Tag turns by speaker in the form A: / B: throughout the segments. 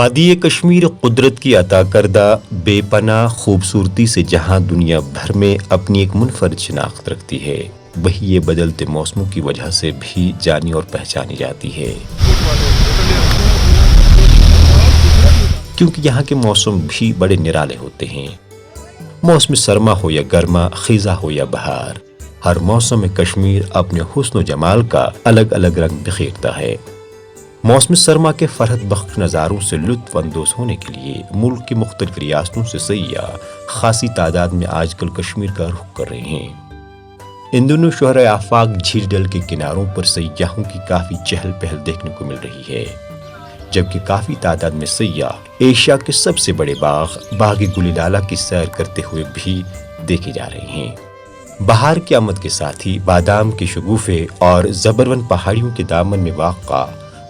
A: वादी कश्मीर कुदरत की अता करदा बेपनाह खूबसूरती से जहां दुनिया भर में अपनी एक मुनफरद शिनाख्त रखती है, वही ये बदलते मौसमों की वजह से भी जानी और पहचानी जाती है। क्योंकि यहाँ के मौसम भी बड़े निराले होते हैं। मौसम सरमा हो या गर्मा, खिजा हो या बहार, हर मौसम में कश्मीर अपने हुस्न जमाल का अलग अलग रंग बिखेरता है। मौसम सरमा के फरहत बख्श नज़ारों से लुत्फ अंदोज होने के लिए मुल्क की मुख्तलिफ रियासतों से सैयाह खासी तादाद में आजकल कश्मीर का रुख कर रहे हैं। इन दिनों शोहर आफाक झील डल के किनारों पर सैयाहों की काफ़ी चहल पहल देखने को मिल रही है, जबकि काफ़ी तादाद में सैयाह एशिया के सबसे बड़े बाग गुलिलाला की सैर करते हुए भी देखे जा रहे हैं। बहार की आमद के साथ ही बादाम के शगुफे और जबरवन पहाड़ियों के दामन में वाक़ा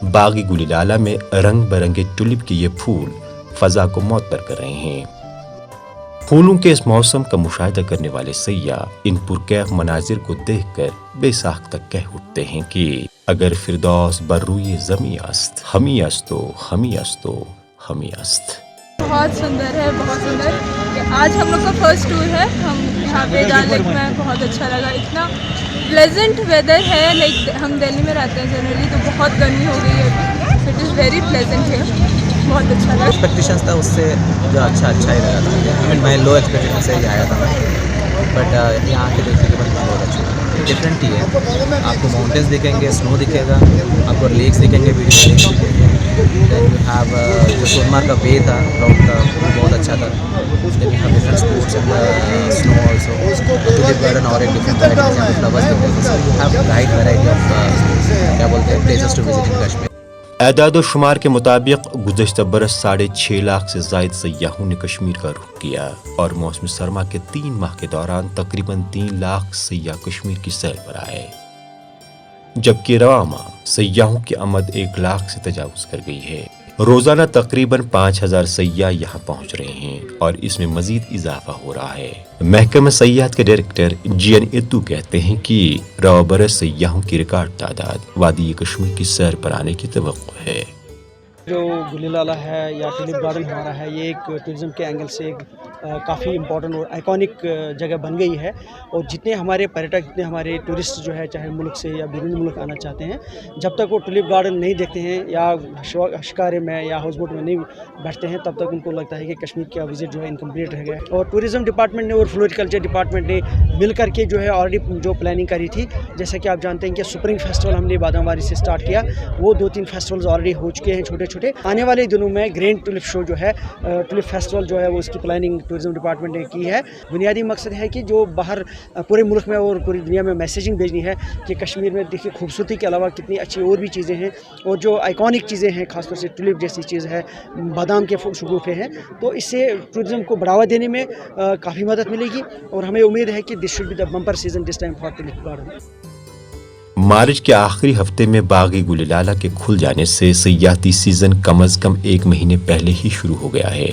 A: बागी गुलिलाला में रंग बिरंगे टुलिप के ये फूल फजा को मुअत्तर कर रहे हैं। फूलों के इस मौसम का मुशाहिदा करने वाले सैयाह इन पुरकैफ मनाजिर को देखकर बेसाख्त तक कह उठते हैं कि अगर फिरदौस बर्रुए ज़मी अस्त, हमी अस्तो, हमी अस्तो, हमी अस्त।
B: बहुत सुंदर है, बहुत सुंदर। आज हम लोग का फर्स्ट टूर है। हम यहाँ पे डल लेक में बहुत अच्छा लगा। इतना प्लेजेंट वेदर है। लाइक हम दिल्ली में रहते हैं जनरली, तो बहुत गर्मी हो गई है अभी। इट इज़ वेरी प्लेजेंट है, बहुत अच्छा लगा।
C: एक्सपेक्टेशंस था उससे जो अच्छा ही लगा था। आई मीन मैं लो एक्सपेक्टेशन से ही आया था मैं, बट यहाँ के देखने के बाद बहुत अच्छा लगा। डिफरेंट ही है। आपको माउंटेन्स दिखेंगे, स्नो दिखेगा, आपको लेक्स दिखेंगे, ब्यूटीफुल लेक्स दिखेंगे। देन यू हैव जो सोनमार्ग का वे था, राउट था, वो बहुत अच्छा था। Then you have different sports and snow also. Tulip garden और एक डिफरेंट वैराइटी के फ्लावर्स दिखते हैं। You have right variety of क्या बोलते हैं places to visit in Kashmir.
A: एदाद शुमार के मुताबिक गुज़श्ता बरस 6.5 लाख से ज़ायद सैयाहों ने कश्मीर का रुख किया और मौसम सरमा के 3 माह के दौरान तकरीबन 3 लाख सैयाह कश्मीर की सैर पर आए, जबकि रवा माह सैयाहों की आमद 1 लाख से तजावुज़ कर गई है। रोज़ाना तकरीबन 5000 सैयाह यहाँ पहुँच रहे हैं और इसमें मजीद इजाफा हो रहा है। महकमा सयाहत के डायरेक्टर जीएन इत्तू कहते हैं कि रवा बरस सैयाहों की रिकॉर्ड तादाद वादी कश्मीर की सैर पर आने की तवक्को है।
D: जो गुलिलाला है या टुलिप गार्डन हमारा है, ये एक टूरिज़म के एंगल से एक काफ़ी इम्पोर्टेंट और आइकॉनिक जगह बन गई है। और जितने हमारे पर्यटक, जितने हमारे टूरिस्ट जो है, चाहे मुल्क से या बैरून मुल्क आना चाहते हैं, जब तक वो टुलिप गार्डन नहीं देखते हैं या शिकारे में या हाउस बोट में नहीं बैठते हैं, तब तक उनको लगता है कि कश्मीर का विज़िट जो है इनकम्प्लीट रह गया। और टूरिज़म डिपार्टमेंट ने और फ्लोरिकल्चर डिपार्टमेंट ने मिल करके जो है ऑलरेडी जो प्लानिंग करी थी, जैसे कि आप जानते हैं कि स्प्रिंग फेस्टिवल हमने बादामवारी से स्टार्ट किया, वो 2-3 फेस्टिवल्स ऑलरेडी हो चुके हैं छोटे छोटे। आने वाले दिनों में ग्रैंड टुलिप शो जो है, टुलिप फेस्टिवल जो है, वो उसकी प्लानिंग टूरिज्म डिपार्टमेंट ने की है। बुनियादी मकसद है कि जो बाहर पूरे मुल्क में और पूरी दुनिया में मैसेजिंग भेजनी है कि कश्मीर में देखिए खूबसूरती के अलावा कितनी अच्छी और भी चीज़ें हैं, और जो आइकॉनिक चीज़ें हैं, खासतौर से टुलिप जैसी चीज़ है, बादाम के शगुफे हैं, तो इससे टूरिज्म को बढ़ावा देने में काफ़ी मदद मिलेगी। और हमें उम्मीद है कि this should be the bumper season this time for tulip garden.
A: मार्च के आखिरी हफ्ते में बागी गुलिलाला के खुल जाने से सयाहती सीजन कम अज कम 1 महीने पहले ही शुरू हो गया है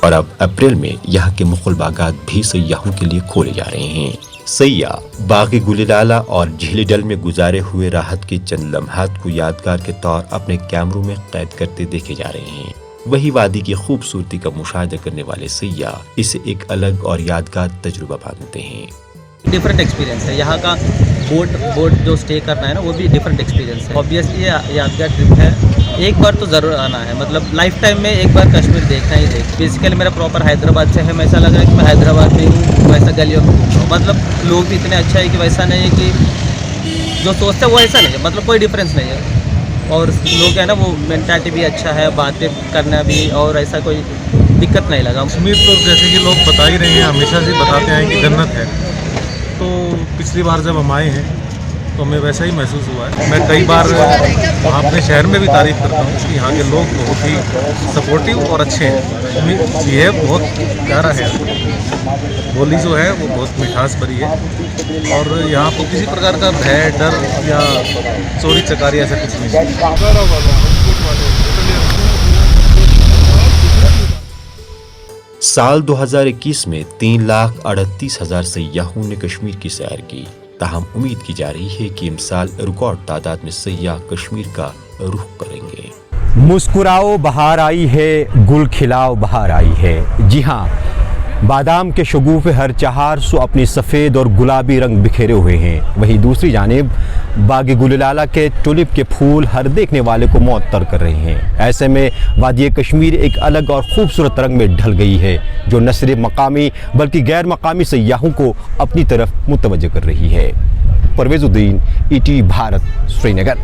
A: और अब अप्रैल में यहाँ के मुगल बागात भी सयाहों के लिए खोले जा रहे हैं। सयाह बागी गुलिलाला और झील डल में गुजारे हुए राहत के चंद लम्हात को यादगार के तौर अपने कैमरों में कैद करते देखे जा रहे हैं। वही वादी की खूबसूरती का मुशाहिदा करने वाले सयाह इसे एक अलग और यादगार तजुर्बा मानते हैं।
C: डिफरेंट एक्सपीरियंस है यहाँ का। बोट जो स्टे करना है ना, वो भी डिफरेंट एक्सपीरियंस है। ऑब्वियसली ये यादगार ट्रिप है, एक बार तो ज़रूर आना है। मतलब लाइफ टाइम में एक बार कश्मीर देखना ही बेसिकली मेरा प्रॉपर हैदराबाद से है, मैं ऐसा लग रहा है कि मैं हैदराबाद में हूँ, वैसा गलियों में घूम रहा हूँ। मतलब लोग भी इतने अच्छा है कि वैसा नहीं है कि जो सोचते हैं वो ऐसा नहीं है, मतलब कोई डिफरेंस नहीं है। और लोग है ना, वो मेंटालिटी भी अच्छा है, बातें करना भी, और ऐसा कोई दिक्कत नहीं लगा।
E: कश्मीर तो जैसे कि लोग बता ही रहे हैं, हमेशा से बताते हैं कि जन्नत है। तो पिछली बार जब हम आए हैं तो हमें वैसा ही महसूस हुआ है। मैं कई बार अपने शहर में भी तारीफ़ करता हूँ कि यहाँ के लोग बहुत ही सपोर्टिव और अच्छे हैं। ये बहुत प्यारा है, बोली जो है वो बहुत मिठास भरी है और यहाँ पर किसी प्रकार का भय, डर या चोरी चकारी ऐसा कुछ नहीं है।
A: साल 2021 में 3,38,000 सैयाहों ने कश्मीर की सैर की। ताहम उम्मीद की जा रही है कि इस साल रिकॉर्ड तादाद में सैयाह कश्मीर का रुख करेंगे।
F: मुस्कुराओ बहार आई है, गुल खिलाओ बहार आई है। जी हाँ, बादाम के शगुफ़े हर चहार सो अपनी सफ़ेद और गुलाबी रंग बिखेरे हुए हैं। वहीं दूसरी जानिब बाग गुललाला के टुलिप के फूल हर देखने वाले को मुअत्तर कर रहे हैं। ऐसे में वादी कश्मीर एक अलग और ख़ूबसूरत रंग में ढल गई है, जो न सिर्फ मकामी बल्कि गैर मकामी सयाहों को अपनी तरफ मुतवज्जह कर रही है। परवेज़ुद्दीन, ETV भारत, श्रीनगर।